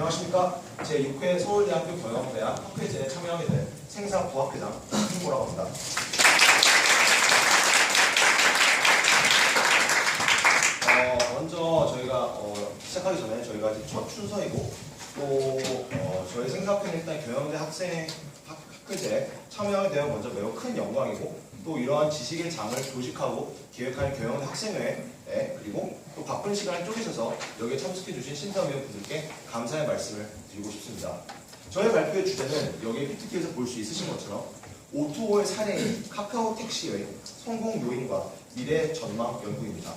안녕하십니까. 제6회 서울대학교 경영대학 학회제에 참여하게 된 생사부학회장 김보라고 합니다. 먼저 저희가 시작하기 전에 저희가 첫 순서이고 또 저희 생사학회는 일단 경영대 학회제에 참여하게 되어 먼저 매우 큰 영광이고 또 이러한 지식의 장을 조직하고 기획하는 경영대 학생회 그리고 또 바쁜 시간을 쪼개셔서 여기에 참석해주신 심사위원분들께 감사의 말씀을 드리고 싶습니다. 저희 발표의 주제는 여기 PPT에서 볼 수 있으신 것처럼 O2O의 사례인 카카오 택시의 성공 요인과 미래 전망 연구입니다.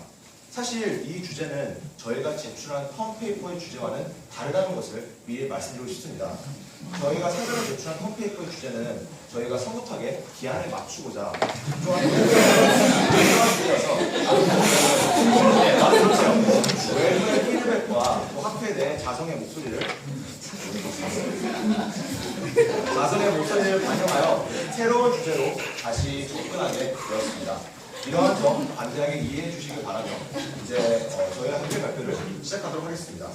사실 이 주제는 저희가 제출한 컴페이퍼의 주제와는 다르다는 것을 미리 말씀드리고 싶습니다. 저희가 사전에 제출한 컴페이퍼의 주제는 저희가 성급하게 기한을 맞추고자 조합을 주제여서 외부의 피드백과 또 학회에 대해 자성의 목소리를 반영하여 새로운 주제로 다시 접근하게 되었습니다. 이러한 점 반대하게 이해해 주시길 바라며 이제 저희 학회 발표를 시작하도록 하겠습니다.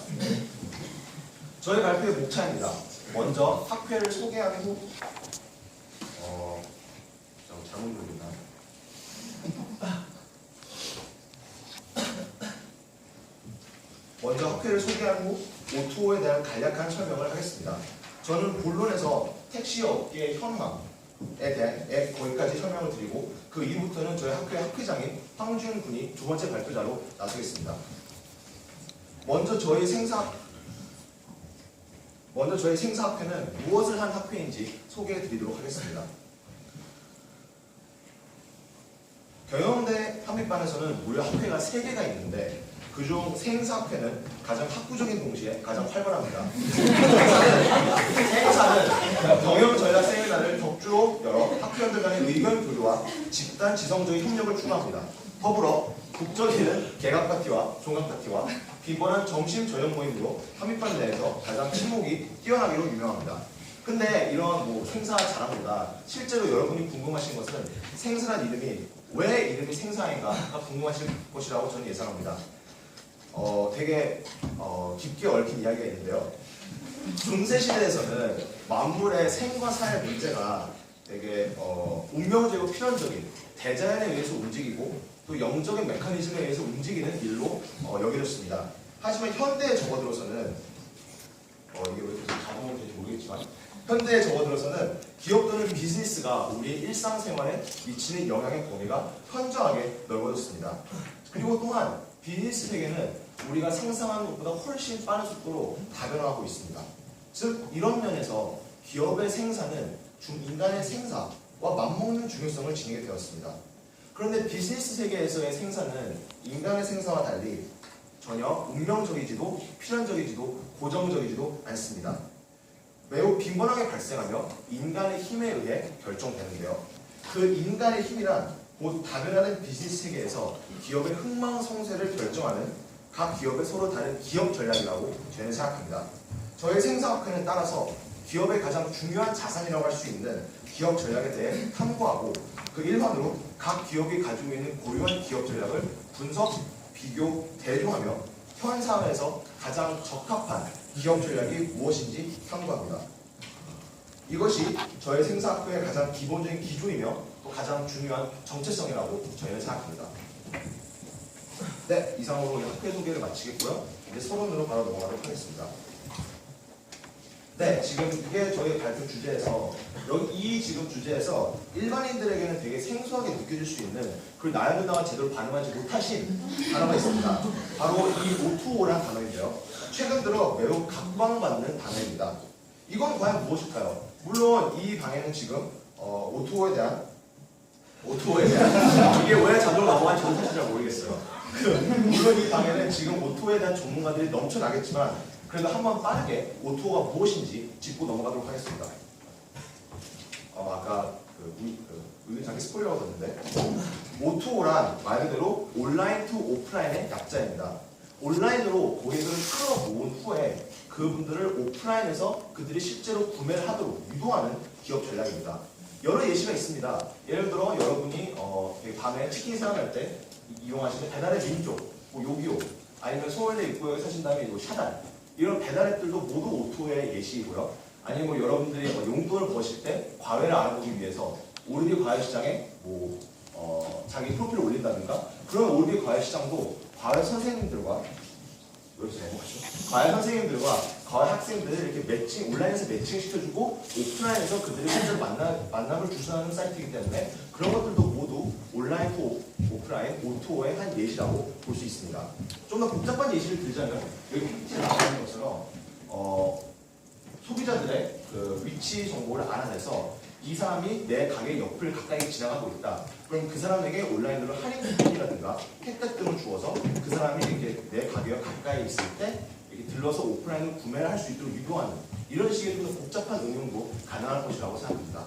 저희 발표의 목차입니다. 먼저 학회를 소개한 후 잘못 누르나? 먼저 학회를 소개한 후 O2O에 대한 간략한 설명을 하겠습니다. 저는 본론에서 택시 업계의 현황에 대해 거기까지 설명을 드리고 그 이후부터는 저희 학회 학회장인 황준 군이 두 번째 발표자로 나서겠습니다. 먼저 저희 생사학회는 무엇을 한 학회인지 소개해 드리도록 하겠습니다. 경영대 한빛반에서는 무려 학회가 3개가 있는데 그중 생사학회는 가장 학구적인 동시에 가장 활발합니다. 생사는 경영 전략 세미나를 격주로 열어 학회원들 간의 의견 교류와 집단 지성적인 협력을 추구합니다. 더불어 국적인은 개각 파티와 종각 파티와 빈번한 점심 저녁 모임으로 한빛반 내에서 가장 친목이 뛰어나기로 유명합니다. 근데 이런 생사 자랑보다 실제로 여러분이 궁금하신 것은 생사란 이름이 왜 이름이 생사인가가 궁금하실 것이라고 저는 예상합니다. 되게 깊게 얽힌 이야기가 있는데요. 중세시대에서는 만물의 생과 사의 문제가 되게 운명적이고 필연적인 대자연에 의해서 움직이고 또 영적인 메커니즘에 의해서 움직이는 일로 여겨졌습니다. 하지만 현대에 접어들어서는 이게 왜 이렇게 자동으로 될지 모르겠지만 현대에 접어들어서는 기업 또는 비즈니스가 우리의 일상생활에 미치는 영향의 범위가 현저하게 넓어졌습니다. 그리고 또한 비즈니스 세계는 우리가 상상하는 것보다 훨씬 빠른 속도로 다변화하고 있습니다. 즉 이런 면에서 기업의 생사는 인간의 생사와 맞먹는 중요성을 지니게 되었습니다. 그런데 비즈니스 세계에서의 생사는 인간의 생사와 달리 전혀 운명적이지도 필연적이지도 고정적이지도 않습니다. 매우 빈번하게 발생하며 인간의 힘에 의해 결정되는데요. 그 인간의 힘이란 곧 다변화된 비즈니스 세계에서 기업의 흥망성쇠를 결정하는 각 기업의 서로 다른 기업 전략이라고 저는 생각합니다. 저희 생사학회는 따라서 기업의 가장 중요한 자산이라고 할 수 있는 기업 전략에 대해 탐구하고 그 일환으로 각 기업이 가지고 있는 고유한 기업 전략을 분석, 비교, 대조하며 현 사회에서 가장 적합한 기업 전략이 무엇인지 탐구합니다. 이것이 저희 생사학회의 가장 기본적인 기조이며 또 가장 중요한 정체성이라고 저희는 생각합니다. 네, 이상으로 학회 소개를 마치겠고요. 이제 서론으로 바로 넘어가도록 하겠습니다. 네, 지금 이게 저희 발표 주제에서 이 지금 주제에서 일반인들에게는 되게 생소하게 느껴질 수 있는 그리고 나야도나가 제대로 반응하지 못하신 단어가 있습니다. 바로 이 O2O라는 단어인데요. 최근 들어 매우 각광받는 단어입니다. 이건 과연 무엇일까요? 물론 이 방에는 지금 O2O에 대한 이게 왜 자동으로 넘어간지 저는 사실 잘 모르겠어요. 물론 이 방에는 지금 O2O에 대한 전문가들이 넘쳐나겠지만 그래도 한번 빠르게 O2O가 무엇인지 짚고 넘어가도록 하겠습니다. 아까 의견장에 스포일러가 떴는데 O2O란 말 그대로 온라인 투 오프라인의 약자입니다. 온라인으로 고객들을 끌어모은 후에 그분들을 오프라인에서 그들이 실제로 구매를 하도록 유도하는 기업 전략입니다. 여러 예시가 있습니다. 예를 들어 여러분이 밤에 치킨 생활할 때 이용하시는 배달의 민족, 요기요, 아니면 서울대 입구역에 사신다면 샤달, 이런 배달앱들도 모두 오토의 예시이고요. 아니면 뭐 여러분들이 용돈을 버실 때 과외를 알아보기 위해서 오르비 과외시장에 자기 프로필을 올린다든가 그런 오르비 과외시장도 과외 선생님들과 여기서 넘어가죠. 과외 선생님들과 과외 학생들을 이렇게 매칭, 온라인에서 매칭시켜주고 오프라인에서 그들이 실제로 만남을 주선하는 사이트이기 때문에 그런 것들도 모두 온라인 또 오프라인, 오토의 한 예시라고 볼 수 있습니다. 좀 더 복잡한 예시를 들자면 여기 PPT에 나와 있는 것처럼 소비자들의 그 위치 정보를 알아내서 이 사람이 내 가게 옆을 가까이 지나가고 있다. 그럼 그 사람에게 온라인으로 할인 쿠폰이라든가 혜택 등을 주어서 그 사람이 이렇게 내 가게와 가까이 있을 때 이렇게 들러서 오프라인으로 구매를 할 수 있도록 유도하는 이런 식의 좀 복잡한 응용도 가능할 것이라고 생각합니다.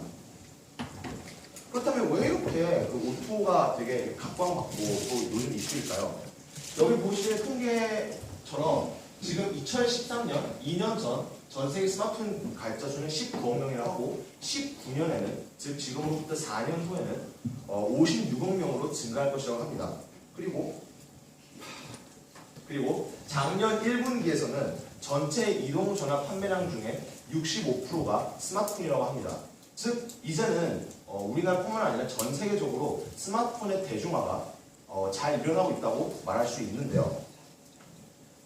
그렇다면 왜 이렇게 그 오토가 되게 각광받고 또 요즘 이슈일까요? 여기 보시는 통계처럼 지금 2013년, 2년 전 세계 스마트폰 가입자 수는 19억 명이라고 하고 19년에는 즉 지금으로부터 4년 후에는 56억 명으로 증가할 것이라고 합니다. 그리고 작년 1분기에서는 전체 이동전화 판매량 중에 65%가 스마트폰이라고 합니다. 즉 이제는 우리나라뿐만 아니라 전 세계적으로 스마트폰의 대중화가 잘 일어나고 있다고 말할 수 있는데요.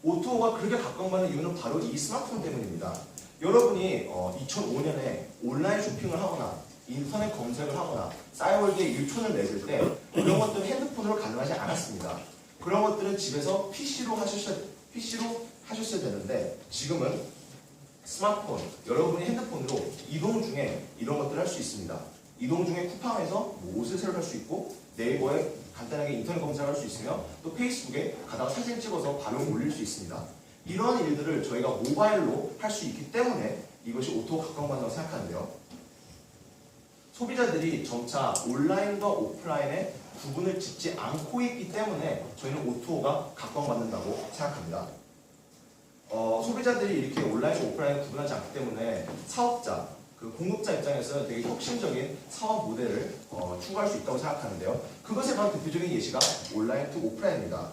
오토가 그렇게 각광받는 이유는 바로 이 스마트폰 때문입니다. 여러분이 2005년에 온라인 쇼핑을 하거나 인터넷 검색을 하거나 싸이월드에 일촌을 냈을 때 그런 것들은 핸드폰으로 가능하지 않았습니다. 그런 것들은 집에서 PC로 하셨어야 되는데 지금은 스마트폰, 여러분이 핸드폰으로 이동 중에 이런 것들을 할 수 있습니다. 이동 중에 쿠팡에서 뭐 옷을 새로 살 수 있고 네이버에 간단하게 인터넷 검색을 할 수 있으며 또 페이스북에 가다가 사진 찍어서 바로 올릴 수 있습니다. 이런 일들을 저희가 모바일로 할 수 있기 때문에 이것이 오토 각광받는다고 생각하는데요. 소비자들이 점차 온라인과 오프라인의 구분을 짓지 않고 있기 때문에 저희는 오토가 각광받는다고 생각합니다. 소비자들이 이렇게 온라인과 오프라인을 구분하지 않기 때문에 사업자, 그 공급자 입장에서는 되게 혁신적인 사업 모델을 추구할 수 있다고 생각하는데요. 그것의 바로 대표적인 예시가 온라인 투 오프라인입니다.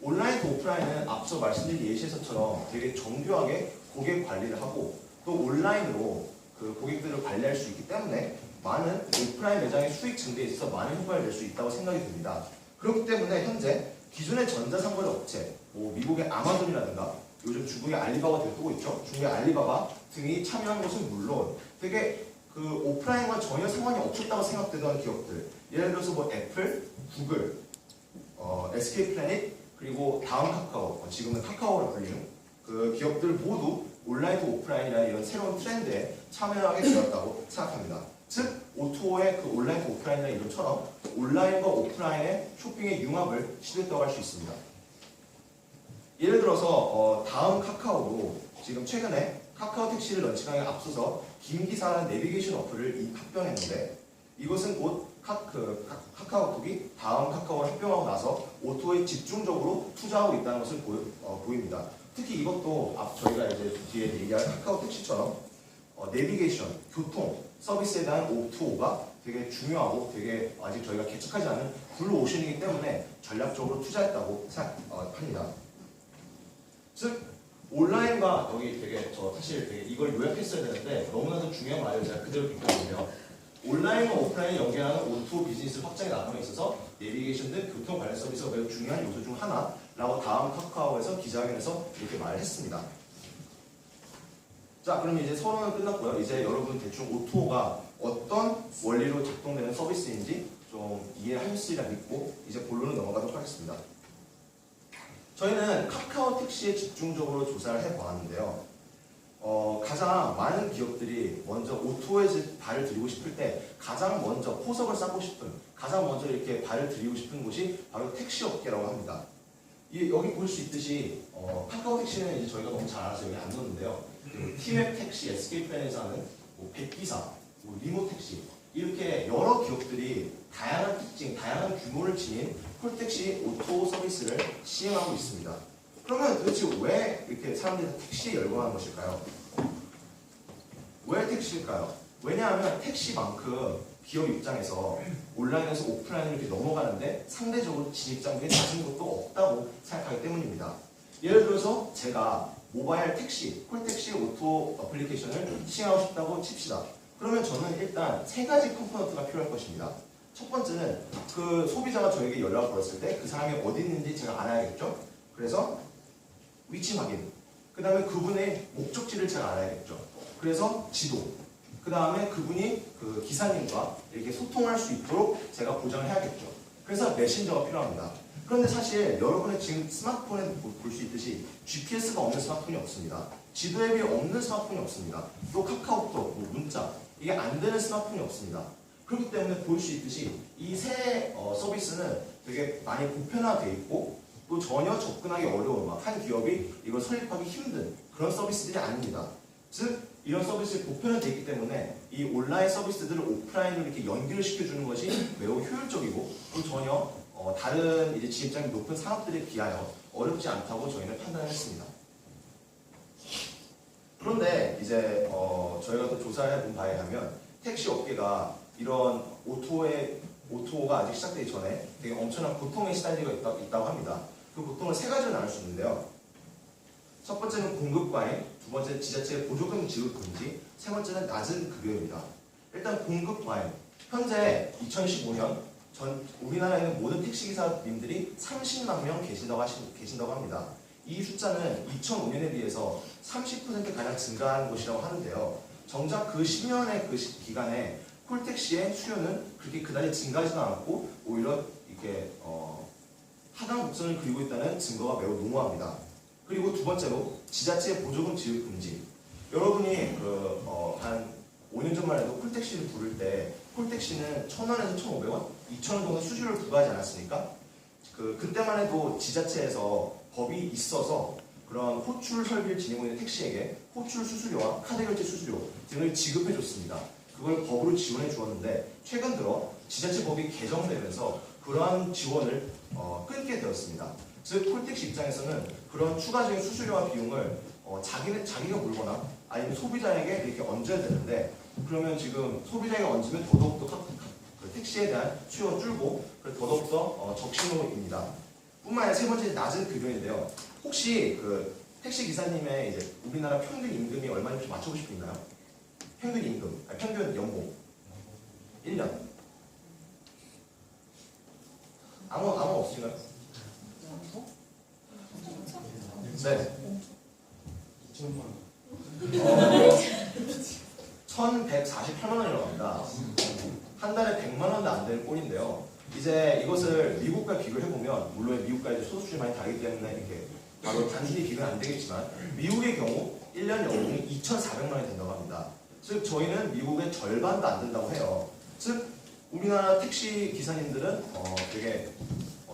온라인 투 오프라인은 앞서 말씀드린 예시에서처럼 되게 정교하게 고객 관리를 하고 또 온라인으로 그 고객들을 관리할 수 있기 때문에 많은 오프라인 매장의 수익 증대에 있어서 많은 효과를 낼 수 있다고 생각이 듭니다. 그렇기 때문에 현재 기존의 전자상거래 업체, 뭐 미국의 아마존이라든가 요즘 중국의 알리바바 등이 뜨고 있죠. 중국의 알리바바 등이 참여한 것은 물론 되게 그 오프라인과 전혀 상관이 없었다고 생각되던 기업들, 예를 들어서 뭐 애플, 구글, SK 플래닛, 그리고 다음 카카오, 지금은 카카오로 불리는 그 기업들 모두 온라인 또 오프라인이라는 이런 새로운 트렌드에 참여하게 되었다고 생각합니다. 즉, 오토의 그 온라인 또 오프라인이라는 이름처럼 온라인과 오프라인의 쇼핑의 융합을 시도했다고 할 수 있습니다. 예를 들어서 다음 카카오도 지금 최근에 카카오 택시를 런칭하기에 앞서서 김기사라는 내비게이션 어플을 합병했는데 이것은 곧 카카오톡이 다음 카카오를 합병하고 나서 오토에 집중적으로 투자하고 있다는 것을 보입니다. 특히 이것도 저희가 이제 뒤에 얘기할 카카오 택시처럼 내비게이션, 교통 서비스에 대한 오토가 되게 중요하고 되게 아직 저희가 개척하지 않은 블루오션이기 때문에 전략적으로 투자했다고 생각합니다. 즉 온라인과 여기 되게 사실 되게 이걸 요약했어야 되는데 너무나도 중요한 말을 제가 그대로 빗겨보면 온라인과 오프라인을 연계하는 오토 비즈니스 확장에 나감에 있어서 내비게이션 등 교통 관련 서비스가 매우 중요한 요소 중 하나라고 다음 카카오에서 기자회견에서 이렇게 말을 했습니다. 자, 그럼 이제 서론은 끝났고요. 이제 여러분 대충 오토가 어떤 원리로 작동되는 서비스인지 좀 이해하셨으리라 믿고 이제 본론으로 넘어가도록 하겠습니다. 저희는 카카오 택시에 집중적으로 조사를 해보았는데요. 가장 많은 기업들이 먼저 오토에 발을 들이고 싶을 때 가장 먼저 포석을 쌓고 싶은, 가장 먼저 이렇게 발을 들이고 싶은 곳이 바로 택시 업계라고 합니다. 여기 볼 수 있듯이 카카오 택시는 이제 저희가 너무 잘 알아서 여기 안 넣었는데요. 티맵 택시, SK 플랜에서 하는 백기사, 리모 택시 이렇게 여러 기업들이 다양한 특징, 다양한 규모를 지닌 콜택시 오토 서비스를 시행하고 있습니다. 그러면 도대체 왜 이렇게 사람들이 택시에 열광하는 것일까요? 왜 택시일까요? 왜냐하면 택시만큼 기업 입장에서 온라인에서 오프라인으로 이렇게 넘어가는데 상대적으로 진입장벽이 낮은 것도 없다고 생각하기 때문입니다. 예를 들어서 제가 모바일 택시, 콜택시 오토 어플리케이션을 시행하고 싶다고 칩시다. 그러면 저는 일단 세 가지 컴포넌트가 필요할 것입니다. 첫 번째는 그 소비자가 저에게 연락을 걸었을 때 그 사람이 어디 있는지 제가 알아야겠죠. 그래서 위치 확인. 그 다음에 그분의 목적지를 제가 알아야겠죠. 그래서 지도. 그 다음에 그분이 그 기사님과 이렇게 소통할 수 있도록 제가 보장을 해야겠죠. 그래서 메신저가 필요합니다. 그런데 사실 여러분의 지금 스마트폰에 볼 수 있듯이 GPS가 없는 스마트폰이 없습니다. 지도 앱이 없는 스마트폰이 없습니다. 또 카카오톡, 문자 이게 안 되는 스마트폰이 없습니다. 그렇기 때문에 볼 수 있듯이 이 세 서비스는 되게 많이 보편화되어 있고 또 전혀 접근하기 어려운 한 기업이 이걸 설립하기 힘든 그런 서비스들이 아닙니다. 즉 이런 서비스를 보편화되어 있기 때문에 이 온라인 서비스들을 오프라인으로 이렇게 연결을 시켜주는 것이 매우 효율적이고 또 전혀 다른 이제 진입장이 높은 산업들에 비하여 어렵지 않다고 저희는 판단했습니다. 그런데 이제 저희가 또 조사를 해본 바에 의하면 택시 업계가 이런 오토가 아직 시작되기 전에 되게 엄청난 고통에 시달리고 있다고 합니다. 그 고통을 세 가지로 나눌 수 있는데요. 첫 번째는 공급 과잉, 두 번째는 지자체의 보조금 지급 금지, 세 번째는 낮은 급여입니다. 일단 공급 과잉. 현재 2015년 우리나라에 있는 모든 택시기사님들이 30만 명 계신다고 합니다. 이 숫자는 2005년에 비해서 30%가량 증가한 것이라고 하는데요. 정작 그 10년의 그 기간에 콜택시의 수요는 그렇게 그다지 증가하지도 않고 오히려 이렇게 하강 곡선을 그리고 있다는 증거가 매우 농후합니다. 그리고 두 번째로 지자체 보조금 지급 금지. 여러분이 한 5년 전만 해도 콜택시를 부를 때 콜택시는 1,000원에서 1,500원, 2,000원 정도 수수료를 부과하지 않았습니까? 그때만 해도 지자체에서 법이 있어서 그런 호출 설비를 지니고 있는 택시에게 호출 수수료와 카드 결제 수수료 등을 지급해 줬습니다. 그걸 법으로 지원해 주었는데 최근 들어 지자체 법이 개정되면서 그러한 지원을 끊게 되었습니다. 즉 콜택시 입장에서는 그런 추가적인 수수료와 비용을 자기가 물거나 아니면 소비자에게 이렇게 얹어야 되는데 그러면 지금 소비자에게 얹으면 더더욱더 그 택시에 대한 수요가 줄고 더더욱더 적신호입니다. 뿐만 아니라 세 번째 낮은 급여인데요. 혹시 그 택시 기사님의 이제 우리나라 평균 임금이 얼마인지 맞춰보고 싶나요? 평균 임금, 평균 연봉 1년 아무 없으신가요? 네. 1,148만 원이라고 합니다. 한 달에 100만 원도 안 되는 꼴인데요. 이제 이것을 미국과 비교를 해보면 물론 미국과 이제 소득주이 많이 다르기 때문에 이렇게 바로 단순히 비교는 안 되겠지만 미국의 경우 1년 연봉이 2,400만 원이 된다고 합니다. 즉 저희는 미국의 절반도 안 된다고 해요. 즉 우리나라 택시 기사님들은 되게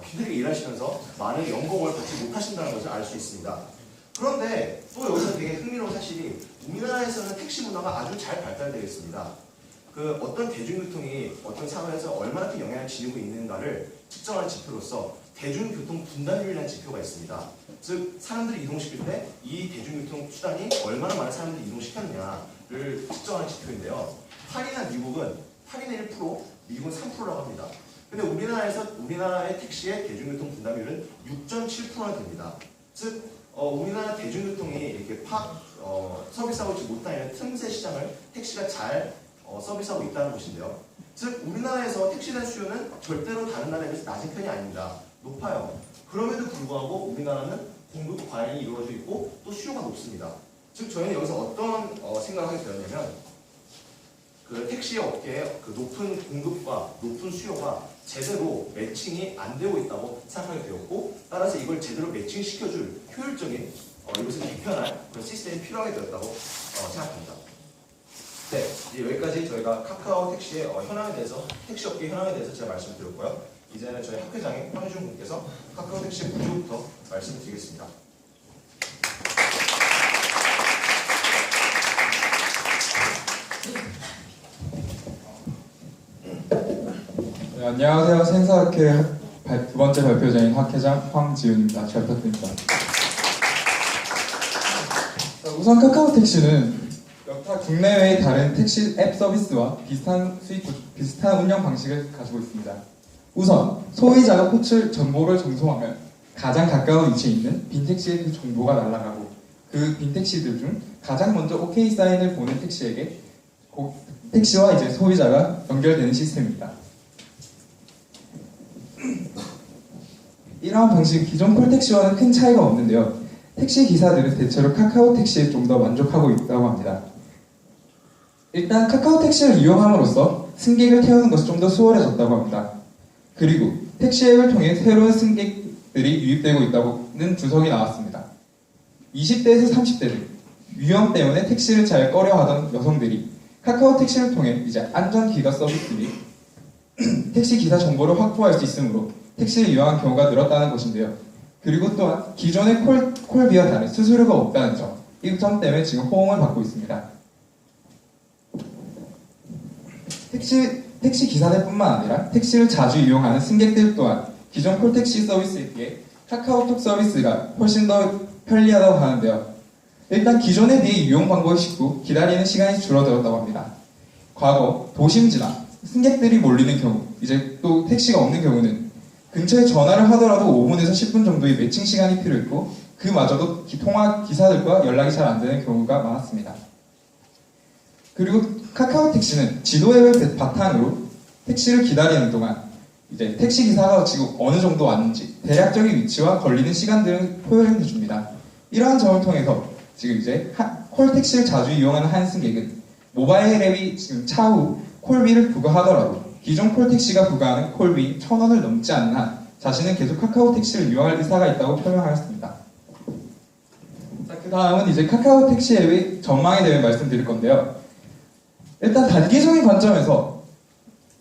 힘들게 일하시면서 많은 연봉을 받지 못하신다는 것을 알 수 있습니다. 그런데 또 여기서 되게 흥미로운 사실이 우리나라에서는 택시 문화가 아주 잘 발달되어 있습니다. 그 어떤 대중교통이 어떤 사회에서 얼마나 큰 영향을 지니고 있는가를 측정하는 지표로서 대중교통 분담률이라는 지표가 있습니다. 즉 사람들이 이동시킬 때 이 대중교통 수단이 얼마나 많은 사람들이 이동시켰느냐를 측정하는 지표인데요. 파리나 미국은 1%, 미국은 3%라고 합니다. 근데 우리나라의 택시의 대중교통 분담률은 6.7%나 됩니다. 즉 우리나라 대중교통이 이렇게 서비스하고 있지 못하는 틈새 시장을 택시가 잘 서비스하고 있다는 것인데요. 즉 우리나라에서 택시에 대한 수요는 절대로 다른 나라에 비해서 낮은 편이 아닙니다. 높아요. 그럼에도 불구하고 우리나라는 공급 과잉이 이루어져 있고 또 수요가 높습니다. 즉 저희는 여기서 어떤 생각을 하게 되었냐면 그 택시 업계의 그 높은 공급과 높은 수요가 제대로 매칭이 안 되고 있다고 생각하게 되었고 따라서 이걸 제대로 매칭시켜줄 효율적인 이것을 개편할 그런 시스템이 필요하게 되었다고 생각합니다. 네, 이제 여기까지 저희가 카카오 택시의 현황에 대해서 택시 업계 현황에 대해서 제가 말씀을 드렸고요. 이제는 저희 학회장인 황희준 군께서 카카오 택시 구조부터 말씀을 드리겠습니다. 네, 안녕하세요. 생사학회 두 번째 발표자인 학회장 황지훈입니다. 잘 부탁드립니다. 우선 카카오 택시는 여타 국내외의 다른 택시 앱 서비스와 비슷한 운영 방식을 가지고 있습니다. 우선 소비자가 호출 정보를 전송하면 가장 가까운 위치에 있는 빈택시의 그 정보가 날아가고 그 빈택시들 중 가장 먼저 OK 사인을 보낸 택시에게 택시와 이제 소비자가 연결되는 시스템입니다. 이러한 방식은 기존 콜택시와는 큰 차이가 없는데요. 택시 기사들은 대체로 카카오 택시에 좀 더 만족하고 있다고 합니다. 일단 카카오 택시를 이용함으로써 승객을 태우는 것이 좀 더 수월해졌다고 합니다. 그리고 택시 앱을 통해 새로운 승객들이 유입되고 있다는 분석이 나왔습니다. 20대에서 30대들, 위험 때문에 택시를 잘 꺼려하던 여성들이 카카오 택시를 통해 이제 안전 기가 서비스 및 택시 기사 정보를 확보할 수 있으므로 택시를 이용한 경우가 늘었다는 것인데요. 그리고 또한 기존의 콜비와 다른 수수료가 없다는 점, 이 점 때문에 지금 호응을 받고 있습니다. 택시 기사들뿐만 아니라 택시를 자주 이용하는 승객들 또한 기존 콜택시 서비스에 비해 카카오톡 서비스가 훨씬 더 편리하다고 하는데요. 일단 기존에 비해 이용 방법이 쉽고 기다리는 시간이 줄어들었다고 합니다. 과거 도심지나 승객들이 몰리는 경우, 이제 또 택시가 없는 경우는 근처에 전화를 하더라도 5분에서 10분 정도의 매칭 시간이 필요했고 그마저도 통화 기사들과 연락이 잘 안 되는 경우가 많았습니다. 그리고 카카오 택시는 지도 앱을 바탕으로 택시를 기다리는 동안 이제 택시 기사가 지금 어느 정도 왔는지 대략적인 위치와 걸리는 시간들을 표현해 줍니다. 이러한 점을 통해서 지금 이제 콜 택시를 자주 이용하는 한 승객은 모바일 앱이 지금 차후 콜비를 부과하더라도 기존 콜 택시가 부과하는 콜비 1,000원을 넘지 않는 한 자신은 계속 카카오 택시를 이용할 의사가 있다고 표명하였습니다. 자, 그 다음은 이제 카카오 택시 앱의 전망에 대해 말씀드릴 건데요. 일단 단기적인 관점에서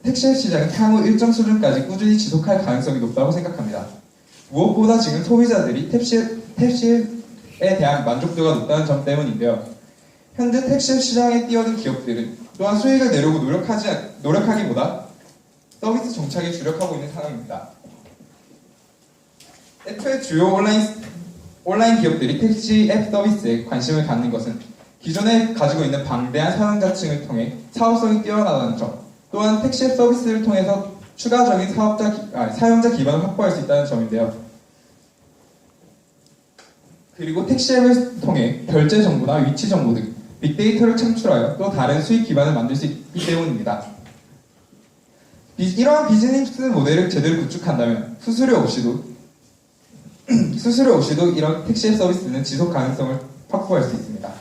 택시 시장은 향후 일정 수준까지 꾸준히 지속할 가능성이 높다고 생각합니다. 무엇보다 지금 소비자들이 택시에 대한 만족도가 높다는 점 때문인데요. 현재 택시 시장에 뛰어든 기업들은 또한 수익을 내려고 노력하기보다 서비스 정착에 주력하고 있는 상황입니다. 애초에 주요 온라인 기업들이 택시 앱 서비스에 관심을 갖는 것은 기존에 가지고 있는 방대한 사용자층을 통해 사업성이 뛰어나다는 점, 또한 택시 앱 서비스를 통해서 추가적인 사용자 기반을 확보할 수 있다는 점인데요. 그리고 택시 앱을 통해 결제 정보나 위치 정보 등 빅데이터를 창출하여 또 다른 수익 기반을 만들 수 있기 때문입니다. 이러한 비즈니스 모델을 제대로 구축한다면 수수료 없이도 이런 택시 앱 서비스는 지속 가능성을 확보할 수 있습니다.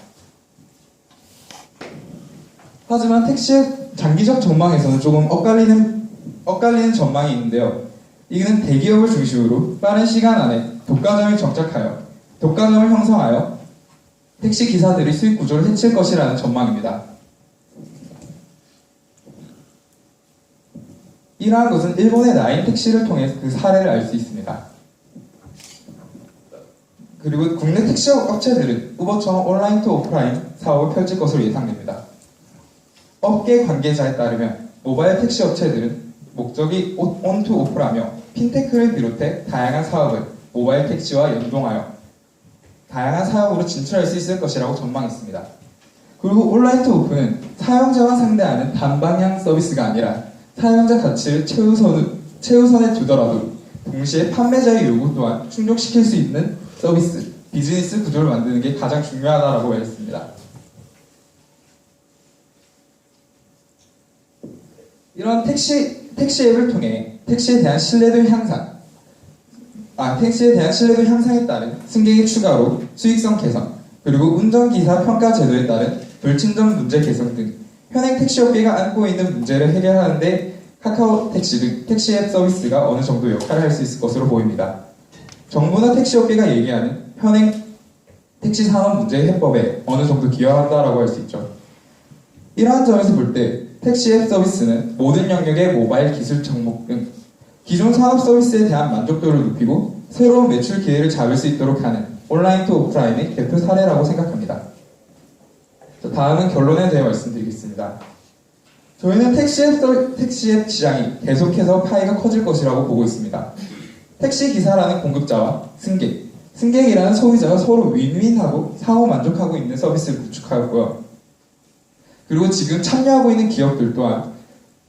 하지만 택시 앱 장기적 전망에서는 조금 엇갈리는 전망이 있는데요. 이는 대기업을 중심으로 빠른 시간 안에 독과점을 형성하여 택시 기사들이 수익 구조를 해칠 것이라는 전망입니다. 이러한 것은 일본의 라인 택시를 통해 그 사례를 알 수 있습니다. 그리고 국내 택시 업체들은 우버처럼 온라인 투 오프라인 사업을 펼칠 것으로 예상됩니다. 업계 관계자에 따르면 모바일 택시 업체들은 목적이 온 투 오프라며 핀테크를 비롯해 다양한 사업을 모바일 택시와 연동하여 다양한 사업으로 진출할 수 있을 것이라고 전망했습니다. 그리고 온라인 투 오프는 사용자와 상대하는 단방향 서비스가 아니라 사용자 가치를 최우선에 두더라도 동시에 판매자의 요구 또한 충족시킬 수 있는 서비스, 비즈니스 구조를 만드는 게 가장 중요하다고 말했습니다. 이런 택시 앱을 통해 택시에 대한 신뢰도 향상에 따른 승객의 추가로 수익성 개선, 그리고 운전기사 평가 제도에 따른 불친절 문제 개선 등 현행 택시업계가 안고 있는 문제를 해결하는 데 카카오 택시 등 택시 앱 서비스가 어느 정도 역할을 할 수 있을 것으로 보입니다. 정부나 택시업계가 얘기하는 현행 택시 산업 문제 해법에 어느 정도 기여한다라고 할 수 있죠. 이러한 점에서 볼 때 택시 앱 서비스는 모든 영역의 모바일 기술 정보 등 기존 산업 서비스에 대한 만족도를 높이고 새로운 매출 기회를 잡을 수 있도록 하는 온라인 투 오프라인의 대표 사례라고 생각합니다. 다음은 결론에 대해 말씀드리겠습니다. 저희는 택시 앱 시장이 계속해서 파이가 커질 것이라고 보고 있습니다. 택시 기사라는 공급자와 승객이라는 소비자가 서로 윈윈하고 상호 만족하고 있는 서비스를 구축하였고요. 그리고 지금 참여하고 있는 기업들 또한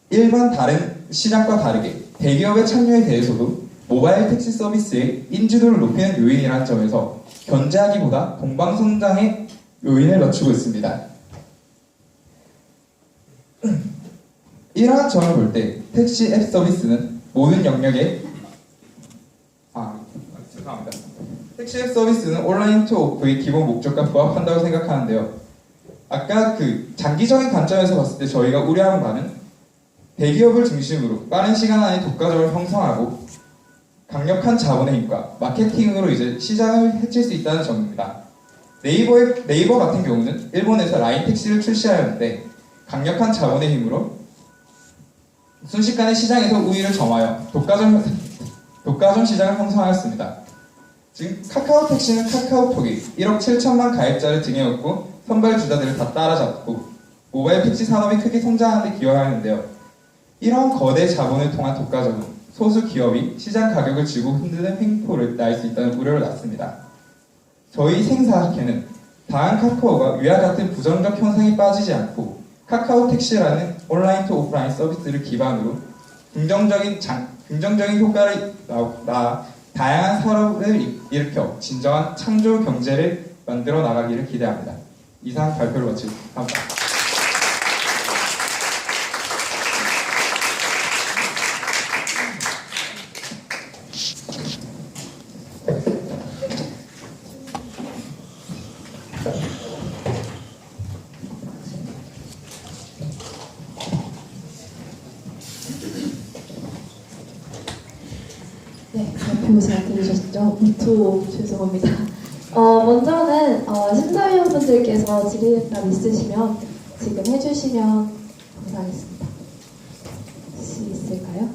일반 다른 시장과 다르게 대기업의 참여에 대해서도 모바일 택시 서비스의 인지도를 높이는 요인이라는 점에서 견제하기보다 동방성장의 요인을 낮추고 있습니다. 이러한 점을 볼 때 택시 앱 서비스는 모든 영역에 죄송합니다. 택시 앱 서비스는 온라인 투 오프의 기본 목적과 부합한다고 생각하는데요. 아까 그 장기적인 관점에서 봤을 때 저희가 우려하는 바는 대기업을 중심으로 빠른 시간 안에 독과점을 형성하고 강력한 자본의 힘과 마케팅으로 이제 시장을 해칠 수 있다는 점입니다. 네이버 같은 경우는 일본에서 라인 택시를 출시하였는데 강력한 자본의 힘으로 순식간에 시장에서 우위를 점하여 독과점 시장을 형성하였습니다. 지금 카카오 택시는 카카오톡이 1억 7천만 가입자를 등에 업고 선발 주자들을 다 따라잡고 모바일 택시 산업이 크게 성장하는 데 기여하는데요. 이러한 거대 자본을 통한 독과점은 소수 기업이 시장 가격을 쥐고 흔드는 횡포를 낳을 수 있다는 우려를 낳습니다. 저희 생사학회는 다한 카카오가 위와 같은 부정적 현상이 빠지지 않고 카카오 택시라는 온라인 투 오프라인 서비스를 기반으로 긍정적인 효과를 낳아 다양한 산업을 일으켜 진정한 창조 경제를 만들어 나가기를 기대합니다. 이상 발표를 마치고 감사합니다. 네, 발표 잘 들으셨죠? 무토 죄송합니다. 먼저는 심사위원분들께서 질의응답 있으시면 지금 해주시면 감사하겠습니다. 혹시 있을까요?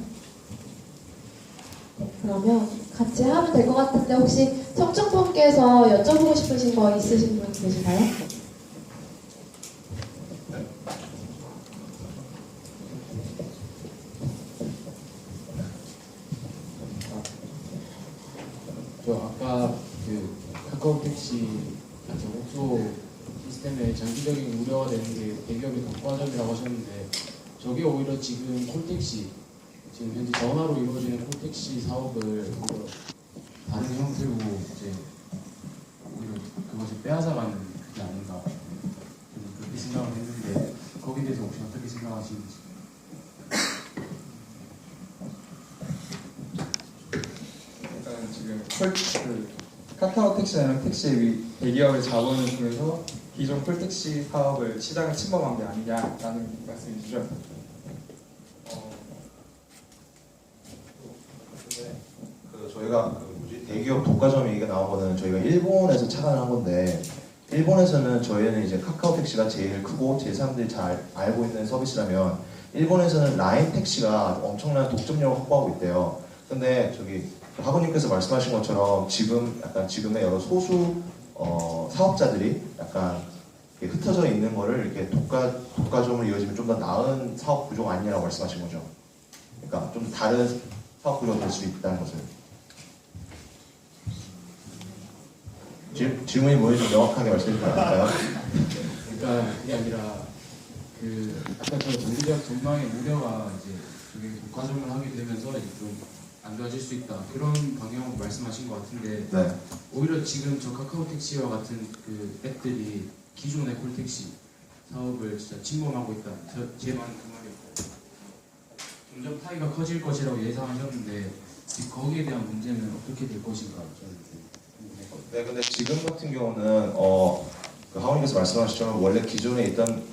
네, 그러면 같이 하면 될 것 같은데 혹시 청중분께서 여쭤보고 싶으신 거 있으신 분 계신가요? 저 아까 그 카카오 택시 같은 옥소 시스템에 장기적인 우려가 되는 게 대기업의 독과점이라고 하셨는데 저게 오히려 지금 콜택시 지금 현재 전화로 이루어지는 콜택시 사업을 오히려 다른 형태로 이제 오히려 그것을 빼앗아가는 그게 아닌가 저는 그렇게 생각을 했는데 거기에 대해서 혹시 어떻게 생각하시는지. 지금 카카오 택시라는 택시의 대기업의 자본을 통해서 기존 콜택시 사업을 시장을 침범한 게 아니냐라는 말씀이시죠? 저희가 대기업 독과점 얘기가 나온 거는 저희가 일본에서 착안을 한 건데 일본에서는 저희는 이제 카카오 택시가 제일 크고 제일 사람들이 잘 알고 있는 서비스라면 일본에서는 라인 택시가 엄청난 독점력을 확보하고 있대요. 근데 저기 하고님께서 말씀하신 것처럼 지금의 여러 소수 사업자들이 약간 흩어져 있는 거를 이렇게 독과점으로 이어지면 좀 더 나은 사업 구조가 아니냐고 말씀하신 거죠. 그러니까 좀 다른 사업 구조가 될 수 있다는 것을. 질문이 뭐인지 좀 명확하게 말씀해 주시면 안 될까요? 그러니까 그게 아니라 그 아까 저 장기적 전망의 우려가 이제 저게 독과점을 하게 되면서 이제 좀 안 좋아질 수 있다 그런 방향으로 말씀하신 것 같은데 네. 오히려 지금 저 카카오 택시와 같은 그 앱들이 기존의 콜택시 사업을 진짜 침범하고 있다. 제 말은 그 말이었고 점점 파이가 커질 것이라고 예상하셨는데 지금 거기에 대한 문제는 어떻게 될 것인가 저는 궁금해요. 네, 근데 지금 같은 경우는 그 하원님께서 말씀하셨지만 원래 기존에 있던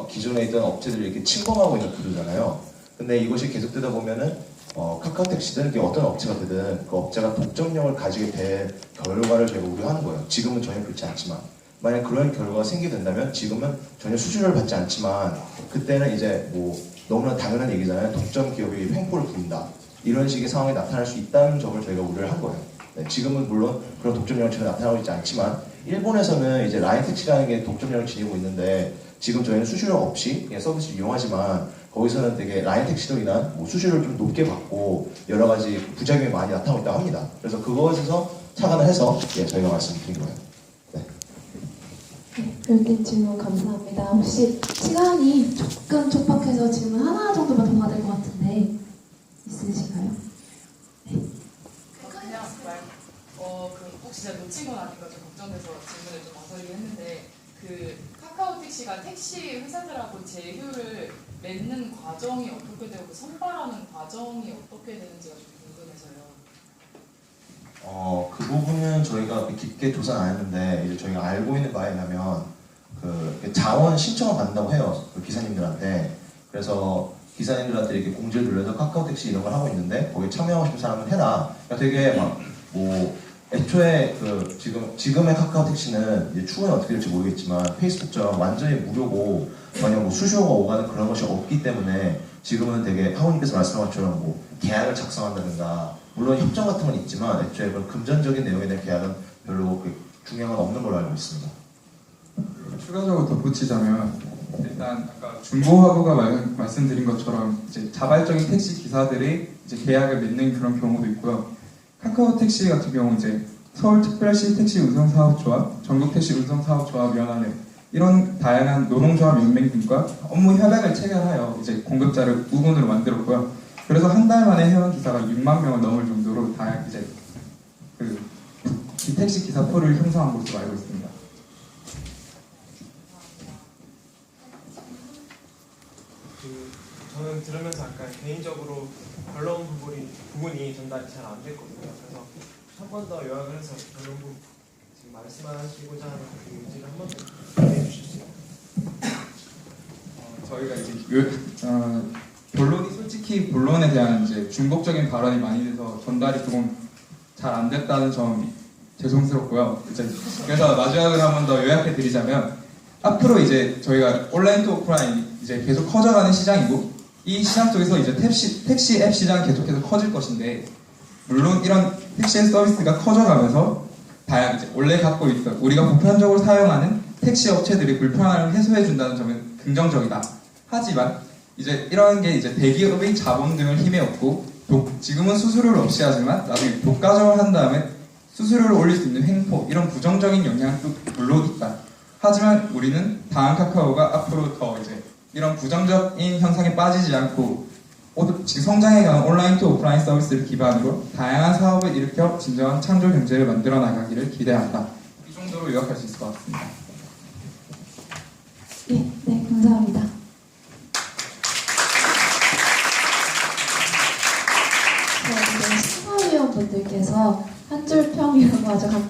기존에 있던 업체들이 이렇게 침범하고 있는 구조잖아요. 근데 이것이 계속되다 보면은 카카오 택시든 이게 어떤 업체가 되든 그 업체가 독점력을 가지게 될 결과를 저희가 우려하는 거예요. 지금은 전혀 그렇지 않지만 만약 그런 결과가 생기게 된다면 지금은 전혀 수주료를 받지 않지만 그때는 이제 뭐 너무나 당연한 얘기잖아요. 독점 기업이 횡포를 부린다. 이런 식의 상황이 나타날 수 있다는 점을 저희가 우려를 한 거예요. 네, 지금은 물론 그런 독점력은 전혀 나타나고 있지 않지만 일본에서는 이제 라인 택시라는 게 독점력을 지니고 있는데 지금 저희는 수수료 없이 그냥 서비스를 이용하지만 거기서는 되게 라인 택시로 인한 뭐 수수료를 좀 높게 받고 여러 가지 부작용이 많이 나타나고 있다고 합니다. 그래서 그것에서 착안을 해서 저희가 말씀드린 거예요. 네. 네, 별님 질문 감사합니다. 혹시 시간이 조금 촉박해서 질문 하나 정도만 더 받을 것 같은데 있으신가요? 혹시 제가 놓친 건 아닌가 좀 걱정돼서 질문을 좀 나서긴 했는데 그 카카오 택시가 택시 회사들하고 제휴를 맺는 과정이 어떻게 되고 그 선발하는 과정이 어떻게 되는지가 좀 궁금해서요. 그 부분은 저희가 깊게 조사는 안 했는데 이제 저희가 알고 있는 바에 의하면 그 자원 신청을 받는다고 해요. 그 기사님들한테. 그래서 기사님들한테 이렇게 공지를 돌려서 카카오 택시 이런 걸 하고 있는데 거기에 참여하고 싶은 사람은 해라. 그러니까 되게 막 뭐 애초에 그 지금의 카카오 택시는 이제 추후에 어떻게 될지 모르겠지만 페이스북처럼 완전히 무료고 만약 뭐 수수료가 오가는 그런 것이 없기 때문에 지금은 되게 하우님께서 말씀한 것처럼 뭐 계약을 작성한다든가 물론 협정 같은 건 있지만 애초에 그런 금전적인 내용에 대한 계약은 별로 중요한 건 없는 걸로 알고 있습니다. 추가적으로 덧붙이자면 일단 아까 중고하고가 말씀드린 것처럼 이제 자발적인 택시 기사들이 이제 계약을 맺는 그런 경우도 있고요. 카카오 택시 같은 경우 이제 서울특별시 택시 운송사업조합, 전국택시 운송사업조합위원회 이런 다양한 노동조합 연맹 등과 업무 협약을 체결하여 이제 공급자를 우군으로 만들었고요. 그래서 한 달 만에 회원 기사가 6만 명을 넘을 정도로 다양 이제 그 택시 기사 풀을 형성한 것으로 알고 있습니다. 저는 들으면서 약간 개인적으로 결론 부분이 전달이 잘 안 됐거든요. 그래서 한 번 더 요약을 해서 결론 부분 지금 말씀하시고자 하는 그 의지를 한 번 더 얘기해 주실 수 있나요? 저희가 이제 본론이 솔직히 본론에 대한 이제 중복적인 발언이 많이 돼서 전달이 조금 잘 안 됐다는 점 죄송스럽고요. 그래서 마지막으로 한 번 더 요약해 드리자면 앞으로 이제 저희가 온라인 또 오프라인 이제 계속 커져가는 시장이고 이 시장 속에서 이제 택시 앱 시장이 계속해서 커질 것인데 물론 이런 택시 앱 서비스가 커져가면서 다양 이제 원래 갖고 있던 우리가 보편적으로 사용하는 택시 업체들이 불편함을 해소해 준다는 점은 긍정적이다. 하지만 이제 이런 게 이제 대기업의 자본 등을 힘에 얻고 지금은 수수료를 없이 하지만 나중에 독과점을 한 다음에 수수료를 올릴 수 있는 횡포 이런 부정적인 영향도 물론 있다. 하지만 우리는 다음 카카오가 앞으로 더 이제 이런 부정적인 현상에 빠지지 않고 지금 성장해가는 온라인 또 오프라인 서비스를 기반으로 다양한 사업을 일으켜 진정한 창조 경제를 만들어 나가기를 기대한다. 이 정도로 요약할 수 있을 것 같습니다. 네, 감사합니다. 네, 심사위원분들께서 한 줄 평 이런 거 아주 간단